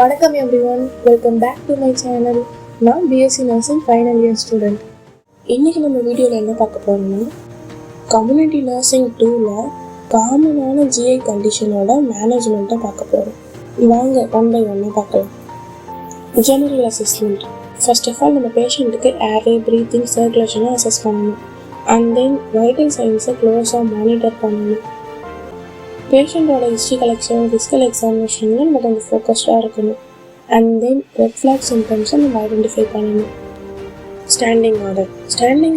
வணக்கம் everyone, welcome back to my channel. நான் BSc nursing final year student. இன்றைக்கி நம்ம வீடியோவில் என்ன பார்க்க போகிறோம்னா, கம்யூனிட்டி நர்சிங் 2ல் காமனான ஜிஐ கண்டிஷனோட மேனேஜ்மெண்ட்டை பார்க்க போகிறோம். வாங்க ஒன் பை ஒன்னாக பார்க்கலாம். General assessment. First of all நம்ம பேஷண்ட்டுக்கு ஏர்வே, ப்ரீத்திங், சர்க்குலேஷனை அசஸ் பண்ணணும். அண்ட் தென் வைட்டல் சைன்ஸை க்ளோஸாக மானிட்டர் பண்ணணும். பேஷண்ட்டோட ஹிஸ்ட்ரி கலெக்ஷன், ஃபிசிக்கல் எக்ஸாமினேஷனில் நம்ம கொஞ்சம் ஃபோக்கஸ்டாக இருக்கணும். அண்ட் தென் ரெட் ஃப்ளாக் சிம்டம்ஸை நம்ம ஐடென்டிஃபை பண்ணணும். ஸ்டாண்டிங்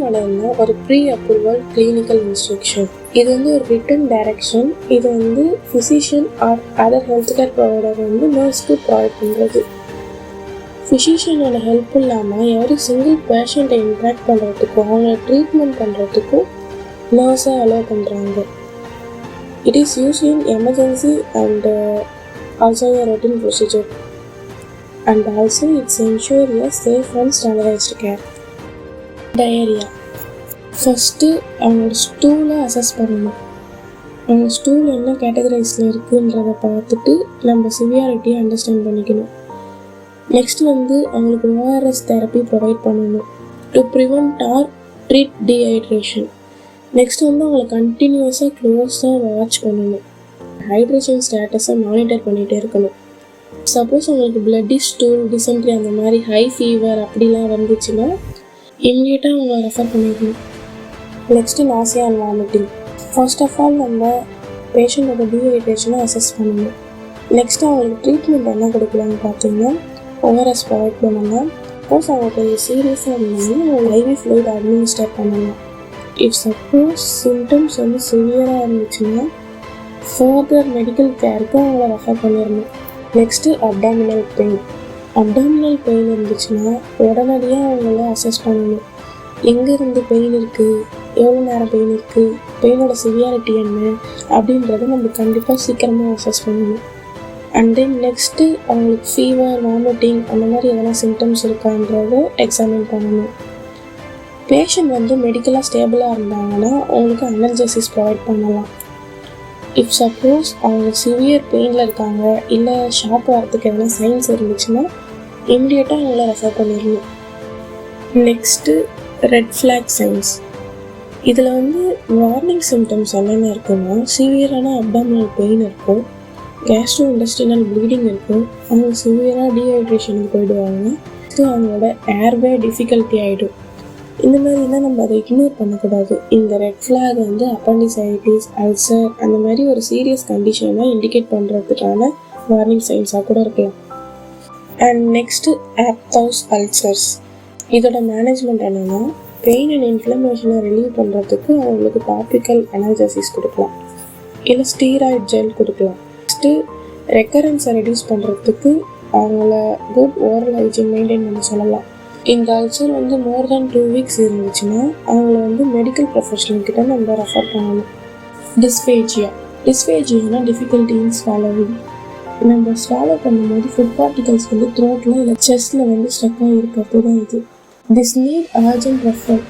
ஆர்டர்னா ஒரு ப்ரீ அப்ரூவல் கிளினிக்கல் இன்ஸ்ட்ரக்ஷன். இது ஒரு ரிட்டன் டைரக்ஷன். இது physician or other health care provider நர்ஸ்க்கு ப்ரொவைட் பண்ணுறது. ஃபிசிஷியனோட ஹெல்ப் இல்லாமல் எவரி சிங்கிள் பேஷண்ட்டை இன்ட்ராக்ட் பண்ணுறதுக்கும் அவங்கள ட்ரீட்மெண்ட் பண்ணுறதுக்கும் நர்ஸை அலோவ் பண்ணுறாங்க. It is used in emergency and also a routine procedure, and also it's ensure a safe and standardized care. Diarrhea. First அவங்களோட ஸ்டூலை அசஸ் பண்ணணும். அவங்க ஸ்டூல் என்ன கேட்டகரைஸில் இருக்குன்றதை பார்த்துட்டு நம்ம சிவியாரிட்டியை அண்டர்ஸ்டாண்ட் பண்ணிக்கணும். நெக்ஸ்ட் அவங்களுக்கு ஓஆர்எஸ் தெரப்பி ப்ரொவைட் பண்ணணும் to prevent or treat dehydration. Next அவங்களை கண்டினியூஸாக க்ளோஸாக வாட்ச் பண்ணணும். ஹைட்ரேஷன் ஸ்டேட்டஸை மானிட்டர் பண்ணிகிட்டே இருக்கணும். சப்போஸ் அவங்களுக்கு பிளட்டி ஸ்டூல், டிசென்ட்ரி அந்த மாதிரி ஹை ஃபீவர் அப்படிலாம் வந்துச்சுன்னா இம்மிடியேட்டாக அவங்கள ரெஃபர் பண்ணிடணும். Next nausea and vomiting. First of all நம்ம பேஷண்ட்டோட டீஹைட்ரேஷனை அசஸ் பண்ணணும். நெக்ஸ்ட்டு அவங்களுக்கு ட்ரீட்மெண்ட் என்ன கொடுக்கலான்னு பார்த்தீங்கன்னா ஓஆர்எஸ் ப்ரொவைட் பண்ணலாம். சப்போஸ் அவங்களுக்கு சீரியஸாக இருந்தாலும் அவங்க ஐவி ஃப்ளூயிட் அட்மினிஸ்டர் பண்ணலாம். இஃப் சப்போஸ் சிம்டம்ஸ் சிவியராக இருந்துச்சுன்னா ஃபர்தர் மெடிக்கல் கேருக்கு அவங்கள ரெஃபர் பண்ணிடணும். நெக்ஸ்ட்டு அப்டாமினல் பெயின் இருந்துச்சுன்னா உடனடியாக அவங்கள அசஸ் பண்ணணும். எங்கேருந்து பெயின் இருக்குது, எவ்வளோ நேரம் பெயின் இருக்குது, பெயினோட சிவியாரிட்டி என்ன அப்படின்றத நம்ம கண்டிப்பாக சீக்கிரமாக அசஸ் பண்ணணும். அண்ட் தென் நெக்ஸ்ட்டு அவங்களுக்கு ஃபீவர், வாமிட்டிங் அந்த மாதிரி எதனா சிம்டம்ஸ் இருக்கான்றதை எக்ஸாமின் பண்ணணும். பேஷண்ட் மெடிக்கலாக ஸ்டேபிளாக இருந்தாங்கன்னா அவங்களுக்கு அனல்ஜெசிஸ் ப்ரொவைட் பண்ணலாம். இஃப் சப்போஸ் அவங்க சிவியர் பெயினில் இருக்காங்க, இல்லை ஷாக் வரத்துக்கு எதனா சைன்ஸ் இருந்துச்சுன்னா இம்மிடியேட்டாக அவங்கள ரெஃபர் பண்ணிடணும். Next red flag signs. இதில் வார்னிங் சிம்டம்ஸ் என்னென்ன இருக்குன்னா, சிவியரான அப்டாமினல் பெயின் இருக்கும், கேஸ்ட்ரோ இண்டஸ்ட்ரினல் ப்ளீடிங் இருக்கும், அவங்க சிவியராக டீஹைட்ரேஷனுக்கு போயிடுவாங்க, அவங்களோட ஏர்வே டிஃபிகல்ட்டி ஆகிடும். இந்த மாதிரிலாம் நம்ம அதை இக்னோர் பண்ணக்கூடாது. இந்த ரெட் ஃப்ளாக் அப்பண்டிசைட்டிஸ், அல்சர் அந்த மாதிரி ஒரு சீரியஸ் கண்டிஷனை இண்டிகேட் பண்ணுறதுக்கான வார்னிங் சைன்ஸாக கூட இருக்கலாம். And next aphthous ulcers. இதோட மேனேஜ்மெண்ட் என்னென்னா, பெயின் அண்ட் இன்ஃப்ளமேஷனை ரிலீவ் பண்ணுறதுக்கு அவங்களுக்கு டாபிக்கல் அனல்ஜெசிஸ் கொடுக்கலாம், இல்லை ஸ்டீராய்ட் ஜெல் கொடுக்கலாம். நெக்ஸ்ட்டு ரெக்கரன்ஸை ரெடியூஸ் பண்ணுறதுக்கு அவங்கள குட் ஓரல் ஹைஜீன் மெயின்டைன் பண்ண சொல்லலாம். இந்த அல்சர் மோர் தென் 2 வீக்ஸ் இருந்துச்சுன்னா அவங்கள மெடிக்கல் ப்ரொஃபஷனல் கிட்ட நம்ம ரெஃபர் பண்ணணும். டிஸ்பேஜியானா டிஃபிகல்ட்டி இன் ஸ்வாலோவிங். நம்ம ஸ்வாலோ பண்ணும்போது ஃபுட் பார்ட்டிகல்ஸ் த்ரோட்டில் இல்லை செஸ்ட்டில் ஸ்டக்காக இருக்கிறது தான் இது. This need urgent refer.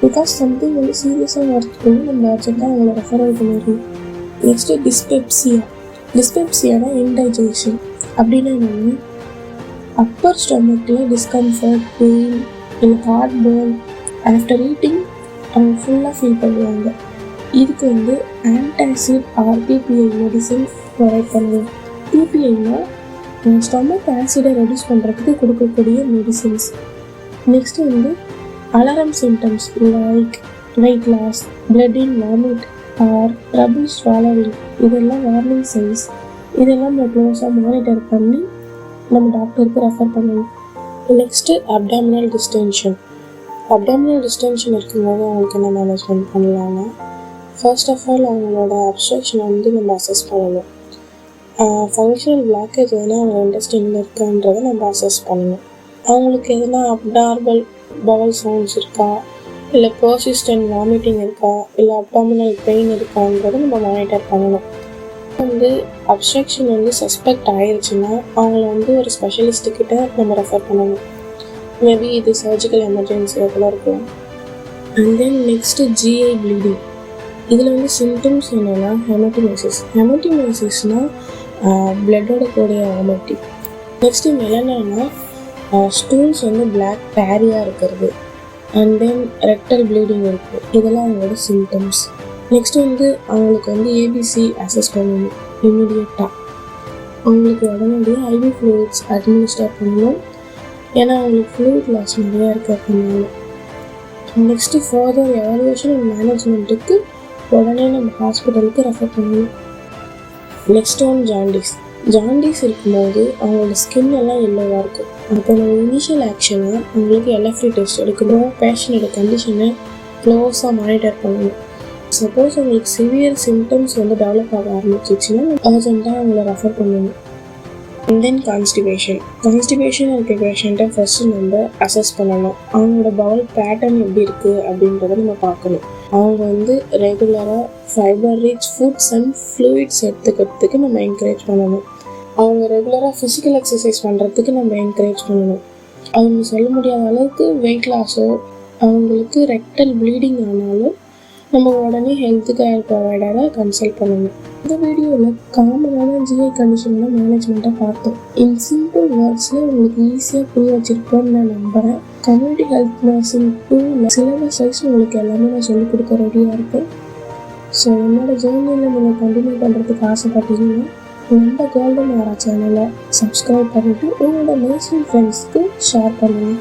Because something சீரியஸாக வரதுக்கு நம்ம அர்ஜென்ட்டாக அவங்கள ரெஃபரல் பண்ணிடணும். நெக்ஸ்ட்டு டிஸ்பெப்சியானா இன்டைஜஷன். அப்படின்னா என்னென்னா, அப்பர் ஸ்டொமக்கில் டிஸ்கம்ஃபர்ட், பெயின் இல்லை ஹார்ட் பர்ன் ஆஃப்டர் ஈட்டிங் அவங்க ஃபுல்லாக ஃபீல் பண்ணுவாங்க. இதுக்கு antacid or PPI medicine provide பண்ணுவோம். பிபிஐனா ஸ்டொமக் ஆசிடை ரெடியூஸ் பண்ணுறதுக்கு கொடுக்கக்கூடிய medicines. Next alarm symptoms like weight loss, blood in vomit R trouble swallowing இதெல்லாம் வார்னிங் சைன்ஸ். இதெல்லாம் நம்ம க்ளோஸாக மானிட்டர் பண்ணி நம்ம டாக்டருக்கு ரெஃபர் பண்ணணும். நெக்ஸ்ட்டு அப்டாமினல் டிஸ்டென்ஷன் இருக்கும்போது அவங்களுக்கு என்ன மேனேஜ்மெண்ட் பண்ணலான்னா, ஃபர்ஸ்ட் ஆஃப் ஆல் அவங்களோட அப்ஸ்ட்ரக்ஷனை நம்ம அசஸ் பண்ணணும். ஃபங்க்ஷனல் பிளாக்கேஜ் எதனா அவங்க இண்டஸ்ட்ரியில் இருக்கான்றதை நம்ம அசஸ் பண்ணணும். அவங்களுக்கு எதனா அப்நார்மல் பவல் சவுண்ட்ஸ் இருக்கா, இல்லை பர்சிஸ்டன்ட் வாமிட்டிங் இருக்கா, இல்லை அப்டாமினல் பெயின் இருக்கான்றதை நம்ம மானிட்டர் பண்ணணும். அப்ஸ்ட்ரக்ஷன் சஸ்பெக்ட் ஆயிடுச்சுன்னா அவங்கள ஒரு ஸ்பெஷலிஸ்ட்டுக்கிட்ட நம்ம ரெஃபர் பண்ணணும். மேபி இது சர்ஜிக்கல் எமர்ஜென்சியாக கூட இருக்கலாம். And then next GI bleeding. இதில் சிம்டம்ஸ் என்னென்னா ஹெமட்டிமோசிஸ்னால் பிளட்டோட கூடிய வாமிட்டிங். நெக்ஸ்ட்டு மெலனானா ஸ்டூல்ஸ் வந்து பிளாக் பேரியாக இருக்கிறது அண்ட் தென் ரெக்டல் ப்ளீடிங் இருக்கும். இதெல்லாம் அவங்களோட சிம்டம்ஸ். நெக்ஸ்ட் வந்து அவங்களுக்கு வந்து ஏபிசி அசஸ் பண்ணணும் இம்மிடியட்டாக. அவங்களுக்கு உடனடியாக ஐவி ஃப்ளூயிட்ஸ் அட்மினிஸ்டர் பண்ணணும், ஏன்னா அவங்களுக்கு ஃப்ளூயிட் லாஸ் நிறையா இருக்கிறதுனால. நெக்ஸ்ட்டு ஃபர்தர் எவாலுவேஷன் அண்ட் மேனேஜ்மெண்ட்டுக்கு உடனே நம்ம ஹாஸ்பிட்டலுக்கு ரெஃபர் பண்ணணும். நெக்ஸ்ட் ஒன் ஜாண்டிஸ் இருக்கும்போது அவங்களோட ஸ்கின் எல்லாம் எல்லோவாக இருக்கும். அப்போ நம்ம இனிஷியல் ஆக்ஷனாக அவங்களுக்கு எல்எஃப்டி டெஸ்ட் எடுக்கணும். பேஷண்டோட கண்டிஷனை க்ளோஸாக மானிட்டர் பண்ணணும். சப்போஸ் அவங்களுக்கு சிவியர் சிம்டம்ஸ் வந்து டெவலப் ஆக ஆரம்பிச்சிச்சுன்னா அர்ஜென்ட்டாக அவங்கள ரெஃபர் பண்ணணும். அண்ட் தென் கான்ஸ்டிபேஷன் இருக்க பேஷண்ட்டை ஃபஸ்ட்டு நம்ம அசஸ் பண்ணணும். அவங்களோட பவுல் பேட்டர்ன் எப்படி இருக்குது அப்படின்றத நம்ம பார்க்கணும். அவங்க வந்து ரெகுலராக fibre rich foods and fluids எடுத்துக்கிறதுக்கு நம்ம என்கரேஜ் பண்ணணும். அவங்க ரெகுலராக ஃபிசிக்கல் எக்ஸசைஸ் பண்ணுறதுக்கு நம்ம என்கரேஜ் பண்ணணும். அவங்க சொல்ல முடியாத அளவுக்கு வெயிட் லாஸோ அவங்களுக்கு ரெக்டல் ப்ளீடிங் ஆனாலும் நம்ம உடனே ஹெல்த் கேர் ப்ரொவைடரை கன்சல்ட் பண்ணணும். இந்த வீடியோவில் காமனான ஜிஐ கண்டிஷனோட மேனேஜ்மெண்ட்டை பார்த்தோம். இன் சிம்பிள் வேர்ட்ஸில் உங்களுக்கு ஈஸியாக புரிய வச்சுருப்போன்னு நான் நம்புகிறேன். Community health nursing 2 syllabus wise உங்களுக்கு எல்லாமே நான் சொல்லிக் கொடுக்க ரெடியாக இருக்கேன். ஸோ என்னோடய ஜேர்னியில் நீங்கள் கண்டினியூ பண்ணுறதுக்கு ஆசைப்பட்டீங்கன்னா நம்ம கோல்டன் ஆரா சேனலை சப்ஸ்கிரைப் பண்ணிவிட்டு உங்களோட நர்சிங் ஃப்ரெண்ட்ஸ்க்கு ஷேர் பண்ணுங்கள்.